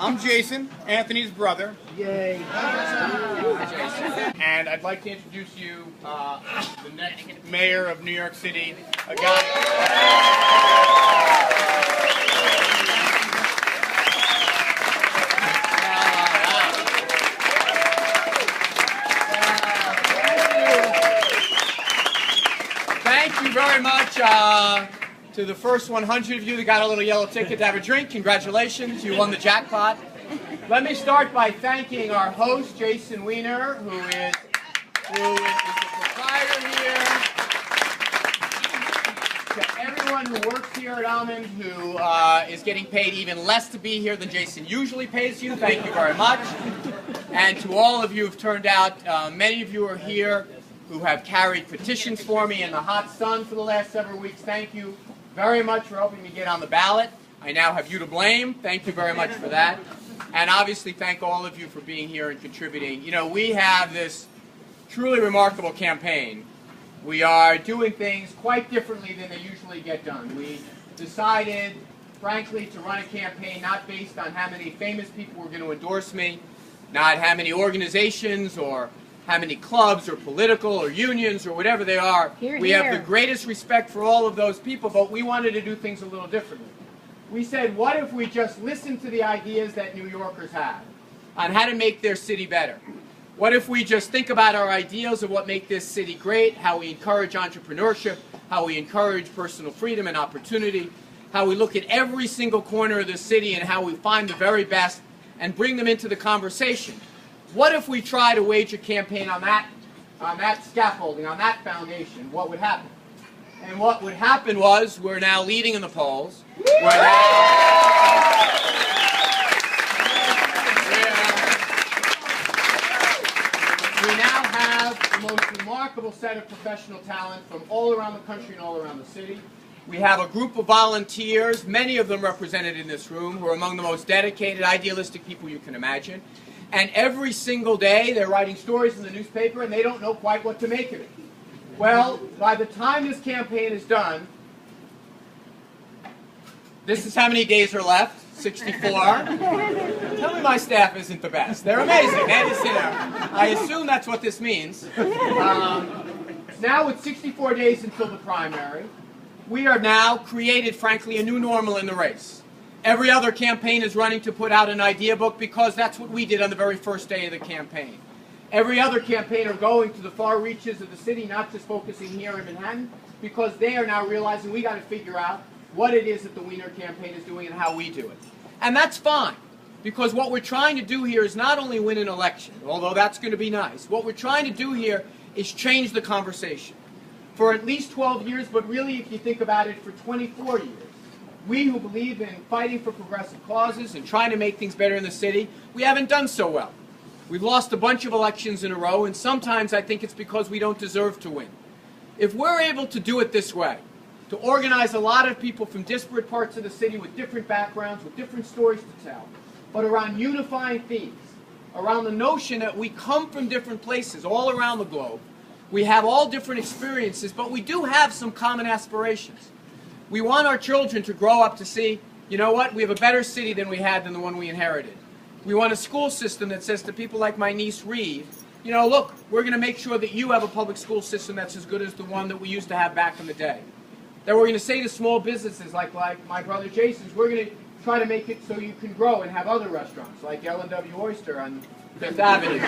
I'm Jason, Anthony's brother. Yay. And I'd like to introduce you the next mayor of New York City, a guy. Thank you very much to the first 100 of you that got a little yellow ticket to have a drink. Congratulations, you won the jackpot. Let me start by thanking our host, Jason Weiner, who is the proprietor here. To everyone who works here at Almond, who is getting paid even less to be here than Jason usually pays you, thank you very much. And to all of you who've turned out, many of you are here who have carried petitions for me in the hot sun for the last several weeks. Thank you very much for helping me get on the ballot. I now have you to blame. Thank you very much for that. And obviously thank all of you for being here and contributing. You know, we have this truly remarkable campaign. We are doing things quite differently than they usually get done. We decided, frankly, to run a campaign not based on how many famous people were going to endorse me, not how many organizations or how many clubs or political or unions or whatever they are. We have the greatest respect for all of those people, but we wanted to do things a little differently. We said, what if we just listened to the ideas that New Yorkers have on how to make their city better? What if we just think about our ideals of what make this city great, how we encourage entrepreneurship, how we encourage personal freedom and opportunity, how we look at every single corner of the city and how we find the very best and bring them into the conversation. What if we try to wage a campaign on that scaffolding, on that foundation? What would happen? And what would happen was, we're now leading in the polls. We now have the most remarkable set of professional talent from all around the country and all around the city. We have a group of volunteers, many of them represented in this room, who are among the most dedicated, idealistic people you can imagine. And every single day they're writing stories in the newspaper and they don't know quite what to make of it. Well, by the time this campaign is done, this is how many days are left, 64. Tell me my staff isn't the best. They're amazing. I assume that's what this means. Now with 64 days until the primary, we are now created, frankly, a new normal in the race. Every other campaign is running to put out an idea book because that's what we did on the very first day of the campaign. Every other campaign are going to the far reaches of the city, not just focusing here in Manhattan, because they are now realizing we got to figure out what it is that the Weiner campaign is doing and how we do it. And that's fine, because what we're trying to do here is not only win an election, although that's going to be nice. What we're trying to do here is change the conversation. For at least 12 years, but really if you think about it, for 24 years, we who believe in fighting for progressive causes and trying to make things better in the city, we haven't done so well. We've lost a bunch of elections in a row, and sometimes I think it's because we don't deserve to win. If we're able to do it this way, to organize a lot of people from disparate parts of the city with different backgrounds, with different stories to tell, but around unifying themes, around the notion that we come from different places all around the globe, we have all different experiences, but we do have some common aspirations. We want our children to grow up to see, you know what, we have a better city than we had than the one we inherited. We want a school system that says to people like my niece Reeve, you know, look, we're going to make sure that you have a public school system that's as good as the one that we used to have back in the day. That we're going to say to small businesses like my brother Jason's, we're going to try to make it so you can grow and have other restaurants like L&W Oyster on Fifth Avenue.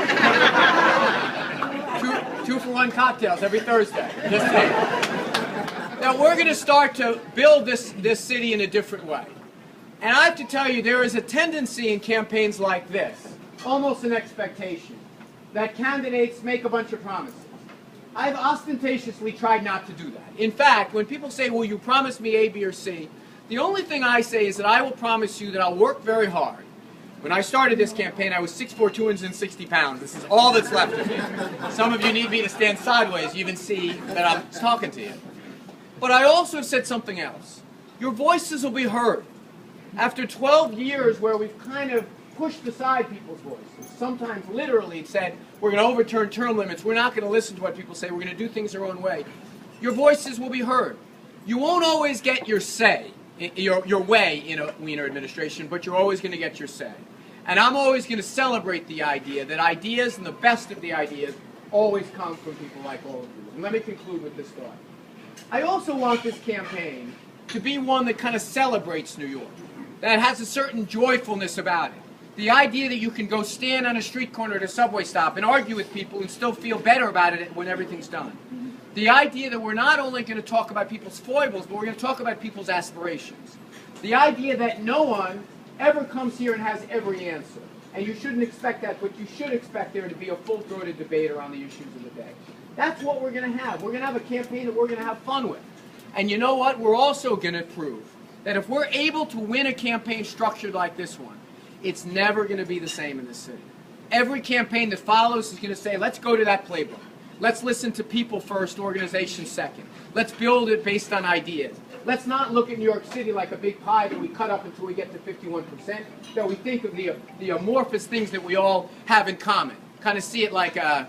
two for one cocktails every Thursday. Just saying. Now we're going to start to build this city in a different way. And I have to tell you, there is a tendency in campaigns like this, almost an expectation, that candidates make a bunch of promises. I've ostentatiously tried not to do that. In fact, when people say, will you promise me A, B, or C, the only thing I say is that I will promise you that I'll work very hard. When I started this campaign, I was 6'4", 260 pounds. This is all that's left of me. Some of you need me to stand sideways. You even see that I'm talking to you. But I also have said something else. Your voices will be heard. After 12 years where we've kind of pushed aside people's voices, sometimes literally said, we're going to overturn term limits, we're not going to listen to what people say, we're going to do things our own way, your voices will be heard. You won't always get your say, your way in a Weiner administration, but you're always going to get your say. And I'm always going to celebrate the idea that ideas and the best of the ideas always come from people like all of you. And let me conclude with this thought. I also want this campaign to be one that kind of celebrates New York, that has a certain joyfulness about it. The idea that you can go stand on a street corner at a subway stop and argue with people and still feel better about it when everything's done. The idea that we're not only going to talk about people's foibles, but we're going to talk about people's aspirations. The idea that no one ever comes here and has every answer. And you shouldn't expect that, but you should expect there to be a full-throated debate around the issues of the day. That's what we're going to have. We're going to have a campaign that we're going to have fun with. And you know what? We're also going to prove that if we're able to win a campaign structured like this one, it's never going to be the same in this city. Every campaign that follows is going to say, let's go to that playbook. Let's listen to people first, organization second. Let's build it based on ideas. Let's not look at New York City like a big pie that we cut up until we get to 51%. That we think of the amorphous things that we all have in common. Kind of see it like I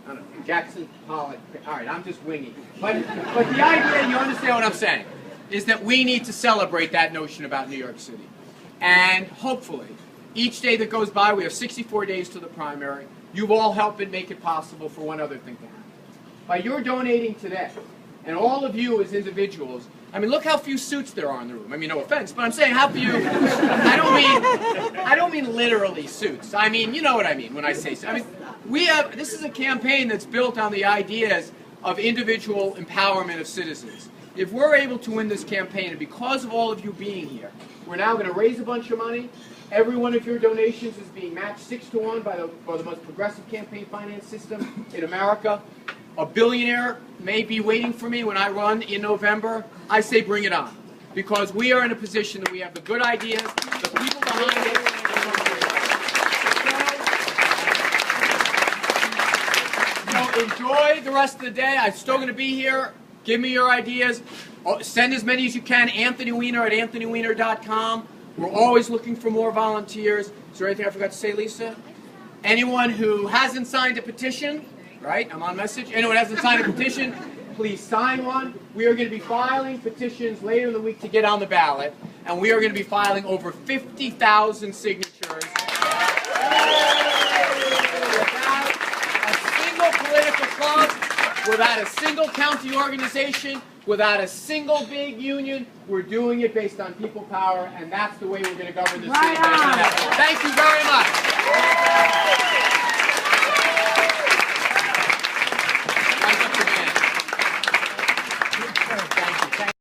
don't know, Jackson Pollock. All right, I'm just winging. But the idea, you understand what I'm saying, is that we need to celebrate that notion about New York City. And hopefully, each day that goes by, we have 64 days to the primary. You've all helped it make it possible for one other thing to happen. By your donating today, and all of you as individuals, I mean, look how few suits there are in the room. I mean, no offense, but I'm saying how few. I don't mean literally suits. I mean, you know what I mean when I say suits. I mean, this is a campaign that's built on the ideas of individual empowerment of citizens. If we're able to win this campaign, and because of all of you being here, we're now going to raise a bunch of money. Every one of your donations is being matched 6-to-1 by the most progressive campaign finance system in America. A billionaire may be waiting for me when I run in November. I say bring it on. Because we are in a position that we have the good ideas, the people behind it. So enjoy the rest of the day. I'm still going to be here. Give me your ideas. Send as many as you can. Anthony Weiner at anthonyweiner.com. We're always looking for more volunteers. Is there anything I forgot to say, Lisa? Anyone who hasn't signed a petition, right? I'm on message. Anyone who hasn't signed a petition, please sign one. We are going to be filing petitions later in the week to get on the ballot, and we are going to be filing over 50,000 signatures without a single political club, without a single county organization, without a single big union. We're doing it based on people power, and that's the way we're going to govern this city. Thank you very much.